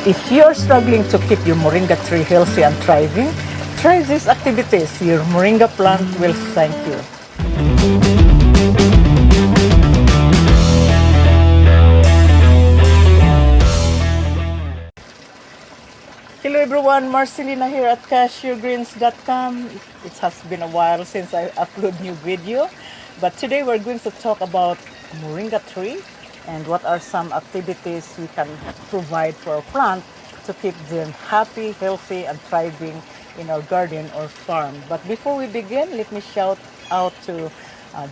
If you're struggling to keep your moringa tree healthy and thriving, try these activities. Your moringa plant will thank you. Hello everyone, Marcelina here at cashewgreens.com. It has been a while since I upload new video, but today we're going to talk about moringa tree and what are some activities we can provide for our plant to keep them happy, healthy, and thriving in our garden or farm. But before we begin, let me shout out to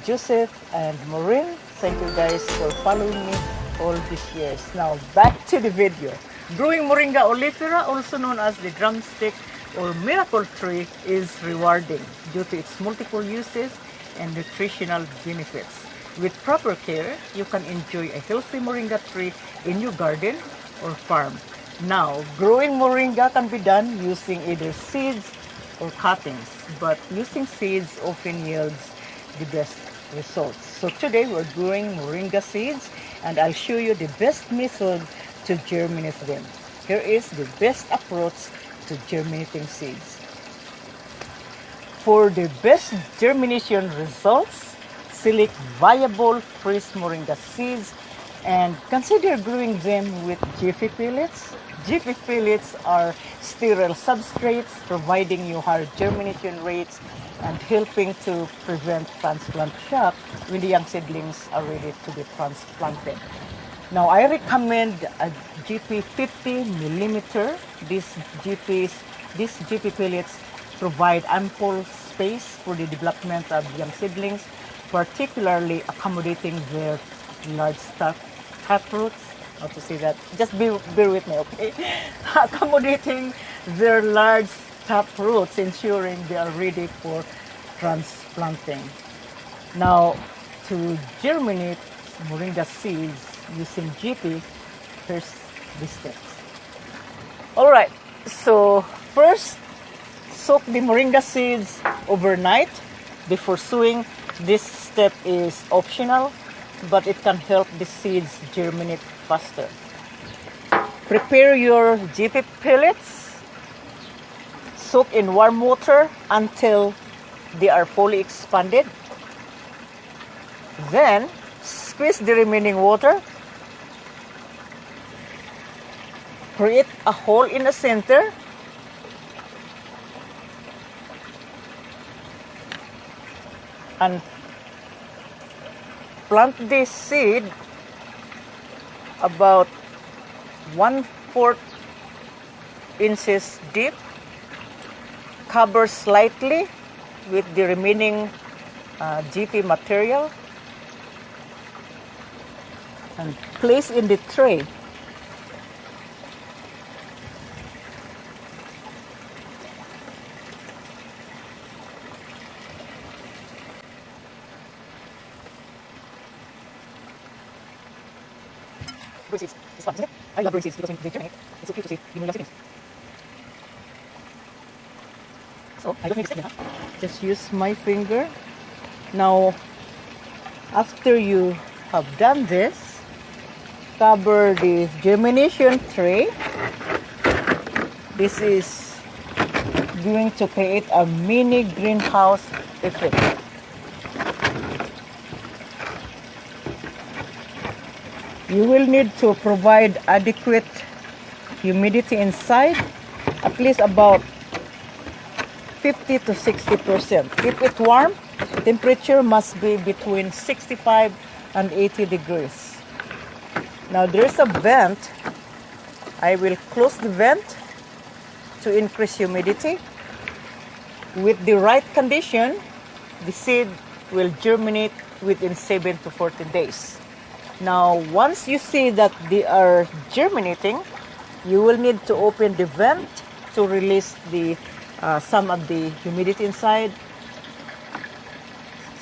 Joseph and Maureen. Thank you guys for following me all these years. Now back to the video. Growing Moringa oleifera, also known as the drumstick or miracle tree, is rewarding due to its multiple uses and nutritional benefits. With proper care, you can enjoy a healthy moringa tree in your garden or farm. Now, growing moringa can be done using either seeds or cuttings, but using seeds often yields the best results. So today we're growing moringa seeds, and I'll show you the best method to germinate them. Here is the best approach to germinating seeds. For the best germination results, select viable fresh moringa seeds and consider growing them with jiffy pellets. Jiffy pellets are sterile substrates providing you higher germination rates and helping to prevent transplant shock when the young seedlings are ready to be transplanted. Now, I recommend a GP 50 millimeter. These GP pellets provide ample space for the development of young seedlings, particularly accommodating their large taproots. How to say that? Just bear with me, okay? Accommodating their large taproots, ensuring they are ready for transplanting. Now, to germinate moringa seeds using GP, here's the steps. All right, so first, soak the moringa seeds overnight before sowing. This step is optional, but it can help the seeds germinate faster. Prepare your GP pellets. Soak in warm water until they are fully expanded. Then, squeeze the remaining water. Create a hole in the center. And plant this seed about 1/4 inches deep. Cover slightly with the remaining GP material and place in the tray. Seeds. It's fun, isn't it? I love growing seeds because when they germinate, it's so cute to see the moringa seedlings. So I don't need to stick it, huh? Just use my finger. Now, after you have done this, cover the germination tray. This is going to create a mini greenhouse effect. You will need to provide adequate humidity inside, at least about 50 to 60%. Keep it warm. Temperature must be between 65 and 80 degrees. Now there's a vent. I will close the vent to increase humidity. With the right condition, the seed will germinate within 7 to 14 days. Now, once you see that they are germinating, you will need to open the vent to release the some of the humidity inside.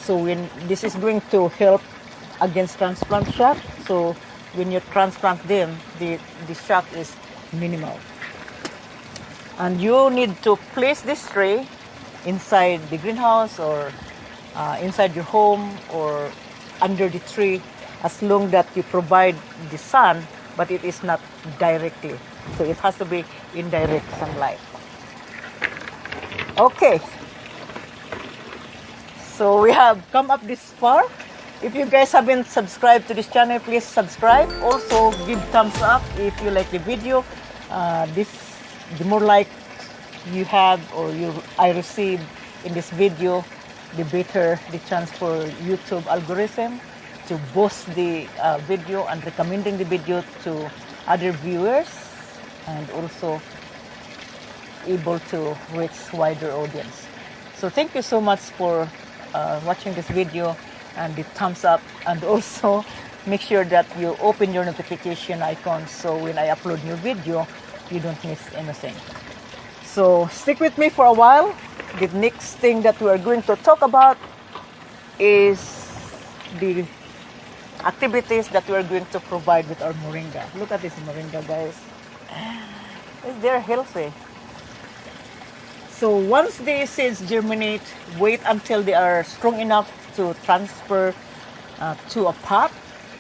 So when this is going to help against transplant shock. So when you transplant them, the shock is minimal. And you need to place this tray inside the greenhouse or inside your home or under the tree, as long that you provide the sun but it is not directly. So it has to be indirect sunlight. Okay. So we have come up this far. If you guys haven't subscribed to this channel, please subscribe. Also, give thumbs up if you like the video. The more like you have or I receive in this video, the better the chance for YouTube algorithm to boost the video and recommending the video to other viewers, and also able to reach wider audience. So thank you so much for watching this video, and the thumbs up, and also make sure that you open your notification icon so when I upload new video you don't miss anything. So stick with me for a while. The next thing that we are going to talk about is the activities that we are going to provide with our moringa. Look at this moringa, guys. They're healthy. So once the seeds germinate, wait until they are strong enough to transfer to a pot,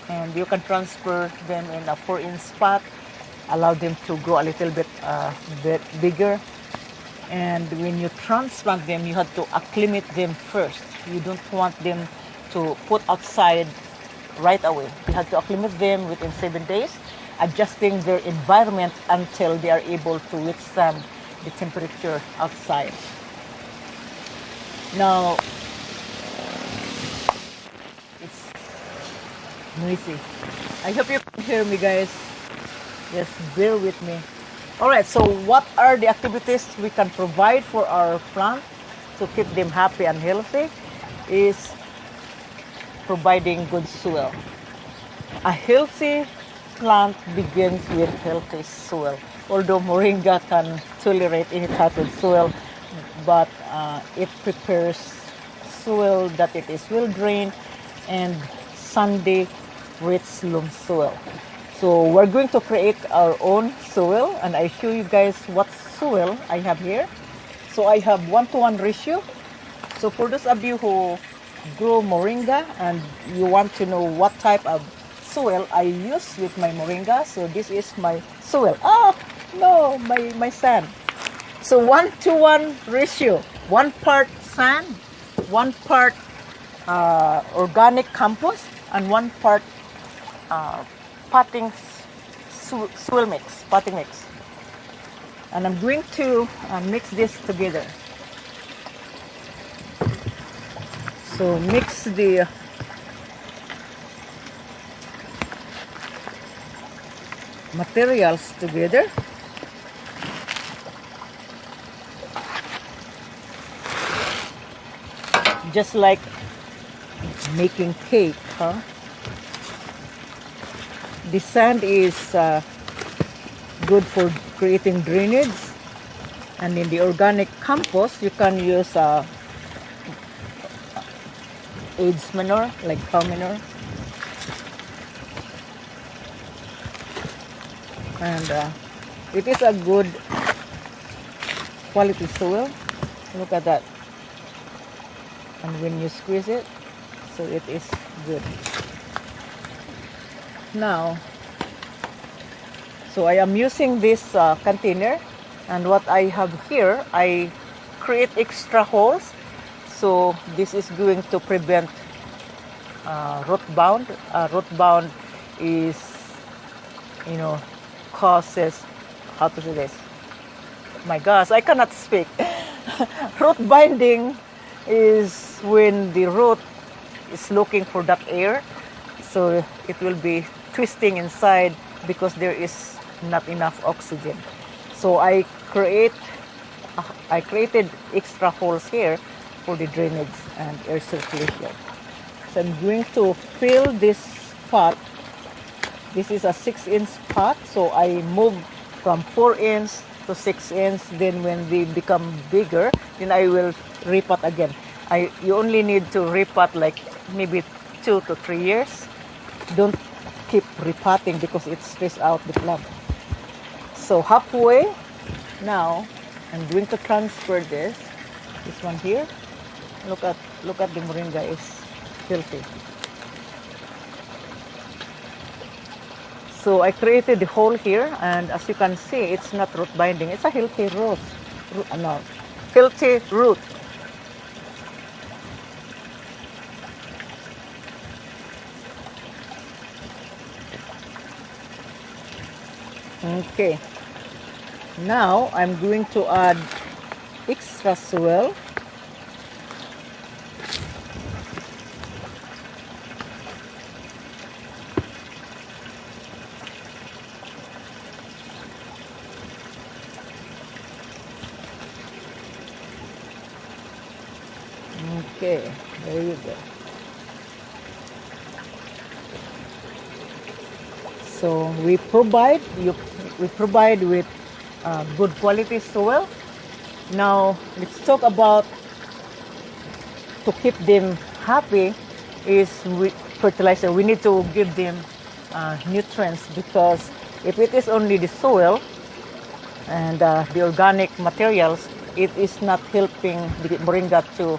and you can transfer them in a 4-inch pot. Allow them to grow a little bit bigger. And when you transplant them, you have to acclimate them first. You don't want them to put outside right away. You have to acclimate them within 7 days, adjusting their environment until they are able to withstand the temperature outside. Now, it's noisy. I hope you can hear me, guys. Just bear with me. Alright, so what are the activities we can provide for our plant to keep them happy and healthy? Is providing good soil. A healthy plant begins with healthy soil. Although moringa can tolerate any type of soil, but it prepares soil that it is well drained and sandy, rich loam soil. So we're going to create our own soil, and I show you guys what soil I have here. So I have 1-to-1 ratio. So for those of you who grow moringa and you want to know what type of soil I use with my moringa, so this is my soil. Oh no, my sand. So 1-to-1 ratio, 1 part sand, 1 part organic compost, and 1 part potting mix. And I'm going to mix this together. So mix the materials together. Just like making cake, huh? The sand is good for creating drainage, and in the organic compost you can use AIDS manure, like cow manure, and it is a good quality soil. Look at that. And when you squeeze it, so it is good. Now, so I am using this container, and what I have here, I create extra holes. So this is going to prevent root bound. Root bound is, causes, how to say this? My gosh, I cannot speak. Root binding is when the root is looking for that air, so it will be twisting inside because there is not enough oxygen. So I created extra holes here for the drainage and air circulation. So I'm going to fill this pot. This is a 6-inch pot, so I move from 4-inch to 6-inch. Then when they become bigger, then I will repot again. You only need to repot like maybe 2 to 3 years. Don't keep repotting because it stresses out the plant. So halfway now, I'm going to transfer this one here. Look at the moringa is healthy. So I created the hole here, and as you can see, it's not root binding. It's a healthy healthy root. Okay, now I'm going to add extra soil. Okay, there you go. So we provide with good quality soil. Now let's talk about to keep them happy is with fertilizer. We need to give them nutrients, because if it is only the soil and the organic materials, it is not helping the moringa to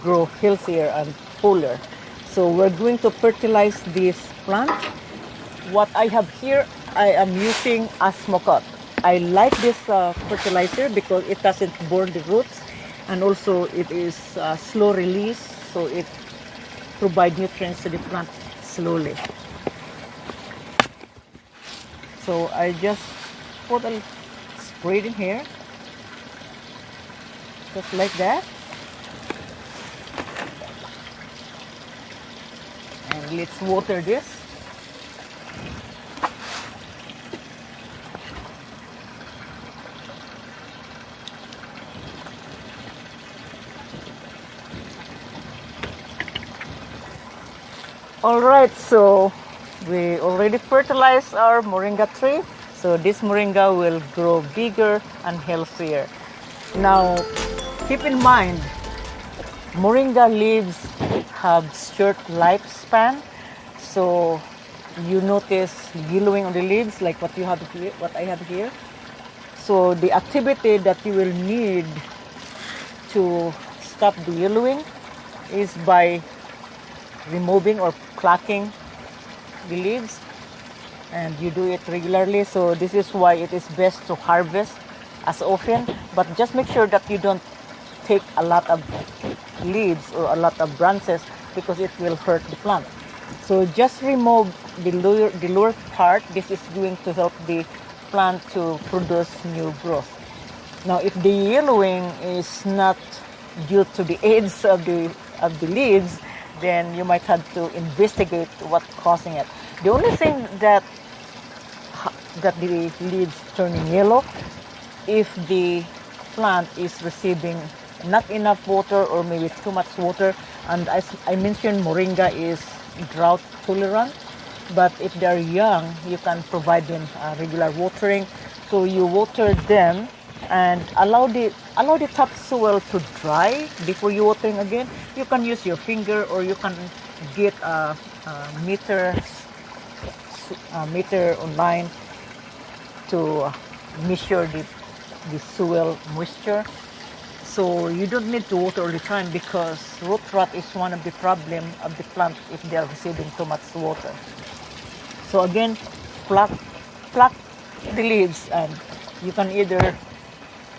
grow healthier and fuller. So we're going to fertilize this plant. What I have here, I am using Asmocot. I like this fertilizer because it doesn't burn the roots, and also it is slow release, so it provides nutrients to the plant slowly. So I just put a spray in here, just like that. And let's water this. Alright, so we already fertilized our moringa tree. So this moringa will grow bigger and healthier. Now, keep in mind, moringa leaves have short lifespan. So you notice yellowing on the leaves like what you have here, what I have here. So the activity that you will need to stop the yellowing is by removing or plucking the leaves, and you do it regularly. So this is why it is best to harvest as often, but just make sure that you don't take a lot of leaves or a lot of branches, because it will hurt the plant. So just remove the lower part. This is going to help the plant to produce new growth. Now if the yellowing is not due to the age of the leaves, then you might have to investigate what's causing it. The only thing that the leaves turning yellow, if the plant is receiving not enough water or maybe too much water. And as I mentioned, moringa is drought tolerant, but if they're young, you can provide them regular watering. So you water them and allow the topsoil to dry before you watering again. You can use your finger, or you can get a meter online to measure the soil moisture. So you don't need to water all the time, because root rot is one of the problem of the plant if they are receiving too much water. So again, pluck the leaves, and you can either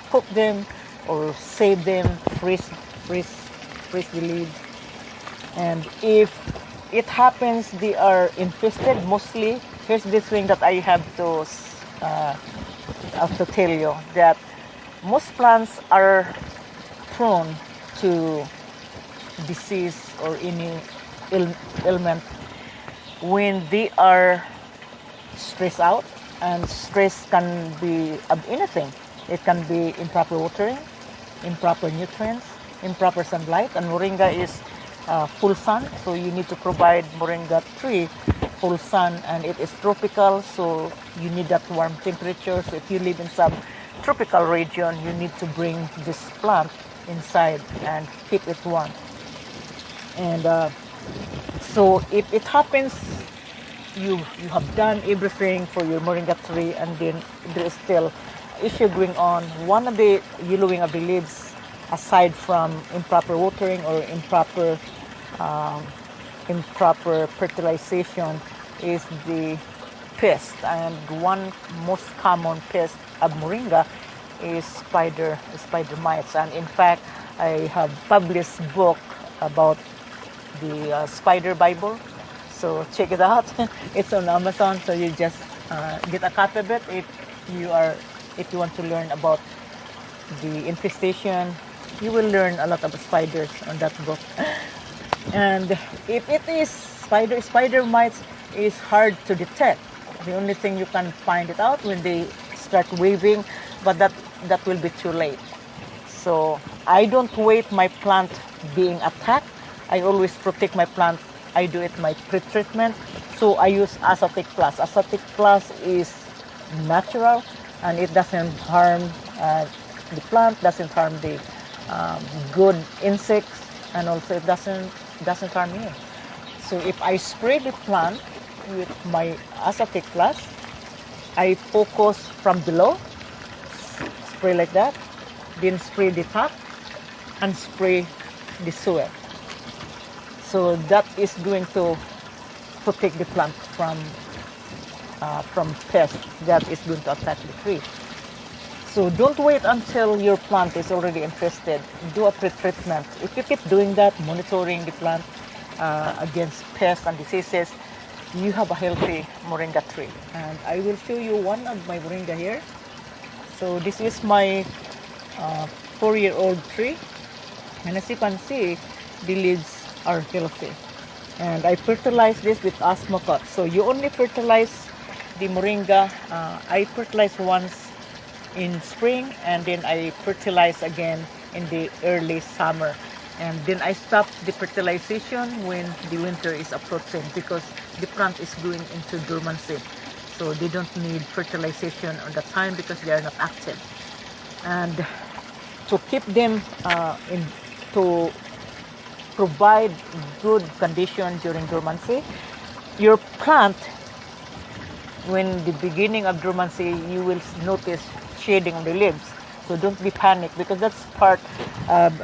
cook them or save them, freeze the leaves. And if it happens they are infested, mostly, here's the thing that I have to tell you, that most plants are prone to disease or any ailment when they are stressed out. And stress can be of anything. It can be improper watering, improper nutrients, improper sunlight, and moringa is full sun, so you need to provide moringa tree full sun, and it is tropical, so you need that warm temperature. So if you live in some tropical region, you need to bring this plant inside and keep it warm. And so if it happens, you have done everything for your moringa tree, and then there is still issue going on. One of the yellowing of the leaves, aside from improper watering or improper fertilization, is the pests, and one most common pest of Moringa is spider mites. And in fact, I have published book about the spider Bible, so check it out. It's on Amazon, so you just get a copy of it if you want to learn about the infestation. You will learn a lot about spiders on that book. And if it is spider mites is hard to detect. The only thing you can find it out when they start waving, but that will be too late. So I don't wait my plant being attacked. I always protect my plant. I do it my pre-treatment. So I use Azotic Plus. Azotic Plus is natural, and it doesn't harm the plant, doesn't harm the good insects, and also it doesn't harm me. So if I spray the plant with my Azotic Plus, I focus from below, spray like that, then spray the top, and spray the soil. So that is going to protect the plant from pests that is going to attack the tree. So don't wait until your plant is already infested. Do a pre-treatment. If you keep doing that, monitoring the plant against pests and diseases, you have a healthy Moringa tree. And I will show you one of my Moringa here. So this is my 4-year-old tree, and as you can see, the leaves are healthy. And I fertilize this with Osmocote. So you only fertilize the Moringa. I fertilize once in spring, and then I fertilize again in the early summer. And then I stop the fertilization when the winter is approaching, because the plant is going into dormancy. So they don't need fertilization on the time because they are not active. And to keep them to provide good condition during dormancy, your plant, when the beginning of dormancy, you will notice shading of the leaves. So don't be panicked, because that's part of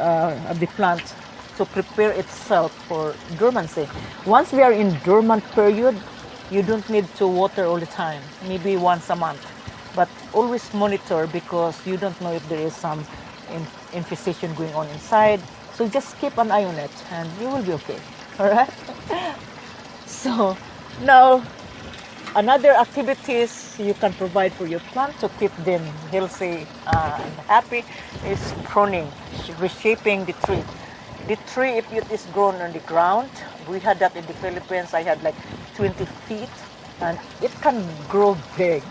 the plant to prepare itself for dormancy. Once we are in dormant period, you don't need to water all the time, maybe once a month. But always monitor, because you don't know if there is some infestation going on inside. So just keep an eye on it, and you will be okay. All right? So now, another activities you can provide for your plant to keep them healthy and happy is pruning, reshaping the tree. The tree, if it is grown on the ground, we had that in the Philippines. I had like 20 feet, and it can grow big.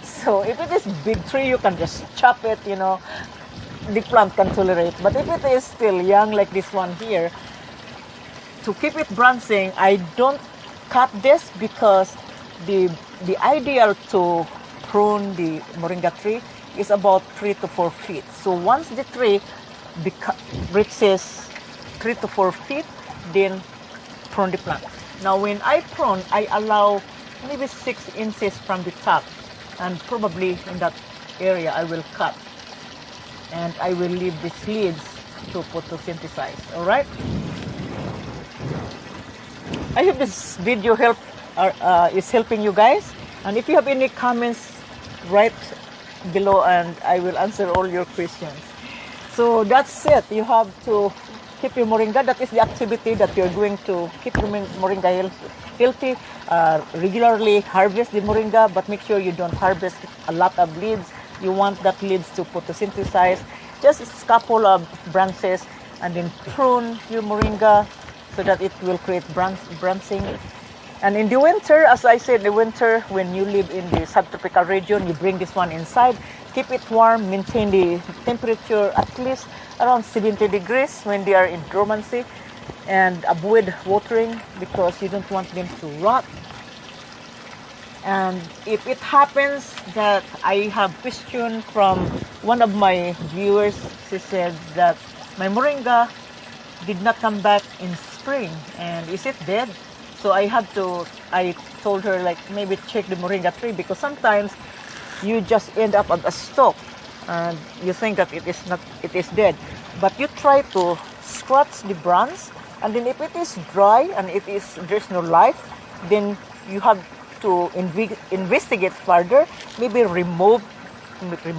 So if it is big tree, you can just chop it, the plant can tolerate. But if it is still young, like this one here, to keep it branching, I don't cut this, because the ideal to prune the Moringa tree is about 3 to 4 feet. So once the tree reaches 3 to 4 feet, then prune the plant. Now when I prune, I allow maybe 6 inches from the top, and probably in that area I will cut, and I will leave the seeds to photosynthesize. All right, I hope this video is helping you guys, and if you have any comments, write below and I will answer all your questions. So that's it. You have to keep your Moringa. That is the activity that you're going to keep your Moringa healthy. Regularly harvest the Moringa, but make sure you don't harvest a lot of leaves. You want that leaves to photosynthesize. Just a couple of branches, and then prune your Moringa so that it will create branching. And in the winter, as I said, the winter, when you live in the subtropical region, you bring this one inside. Keep it warm, maintain the temperature at least around 70 degrees when they are in dormancy, and avoid watering because you don't want them to rot. And if it happens that I have question from one of my viewers, she said that my Moringa did not come back in spring, and is it dead? So I told her, like, maybe check the Moringa tree, because sometimes you just end up at a stalk and you think that it is dead. But you try to scratch the branch, and then if it is dry and there's no life, then you have to investigate further, maybe remove the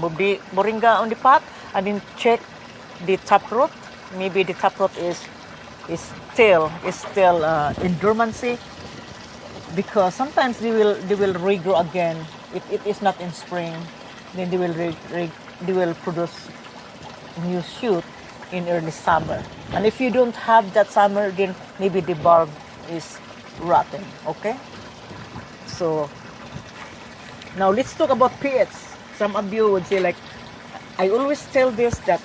moringa on the pot, and then check the taproot. Maybe the taproot is still in dormancy, because sometimes they will regrow again if it is not in spring. Then they will produce new shoot in early summer. And if you don't have that summer, then maybe the bulb is rotten. Okay, so now let's talk about pH. Some of you would say, like, I always tell this, that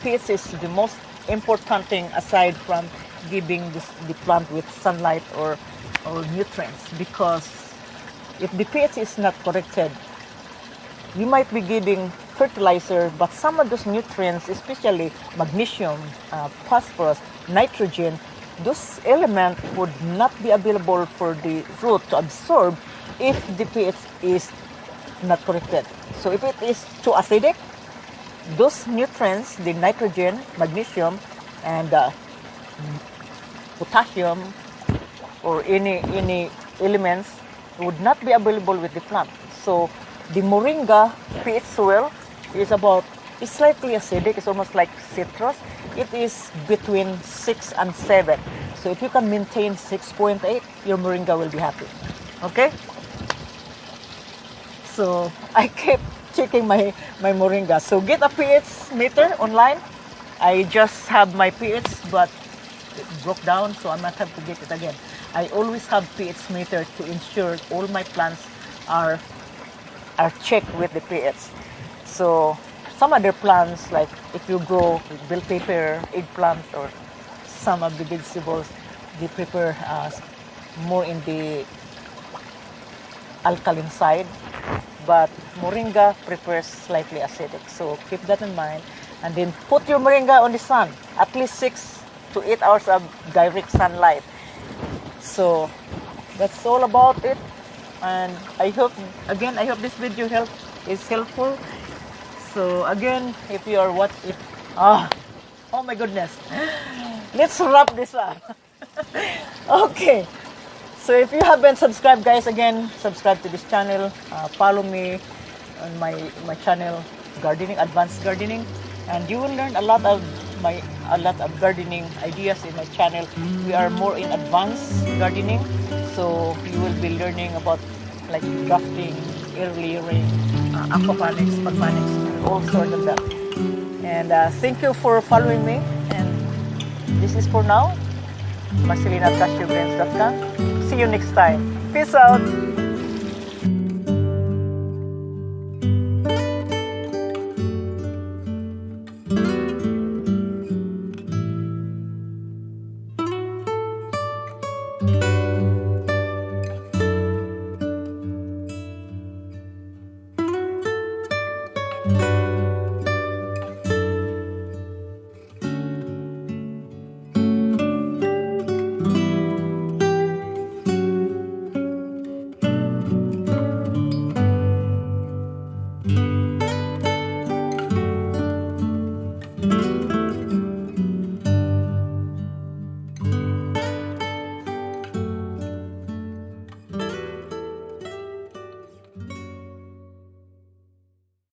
pH is the most important thing aside from giving the plant with sunlight or nutrients, because if the pH is not corrected, you might be giving fertilizer, but some of those nutrients, especially magnesium, phosphorus, nitrogen, those elements would not be available for the root to absorb if the pH is not corrected. So if it is too acidic, those nutrients, the nitrogen, magnesium, and potassium, or any elements, would not be available with the plant. So the moringa pH soil is slightly acidic. It's almost like citrus. It is between 6 and 7. So if you can maintain 6.8, your moringa will be happy. Okay? So I kept checking my moringa. So get a pH meter online. I just have my pH, but it broke down, so I might have to get it again. I always have pH meter to ensure all my plants are checked with the pH. So some other plants, like if you grow bell pepper, eggplant, or some of the vegetables, they prepare more in the alkaline side, but moringa prefers slightly acidic. So keep that in mind, and then put your moringa on the sun, at least 6 to 8 hours of direct sunlight. So that's all about it, and I hope this video is helpful. So again, if you are oh my goodness, let's wrap this up. Okay, so if you haven't subscribed, guys, again, subscribe to this channel. Follow me on my channel, Advanced Gardening, and you will learn a lot of gardening ideas in my channel. We are more in advanced gardening, so you will be learning about like grafting, air layering, aquaponics, podponics, all sorts of that. And thank you for following me. And this is for now. Marcelina@cashewgrains.com. See you next time. Peace out.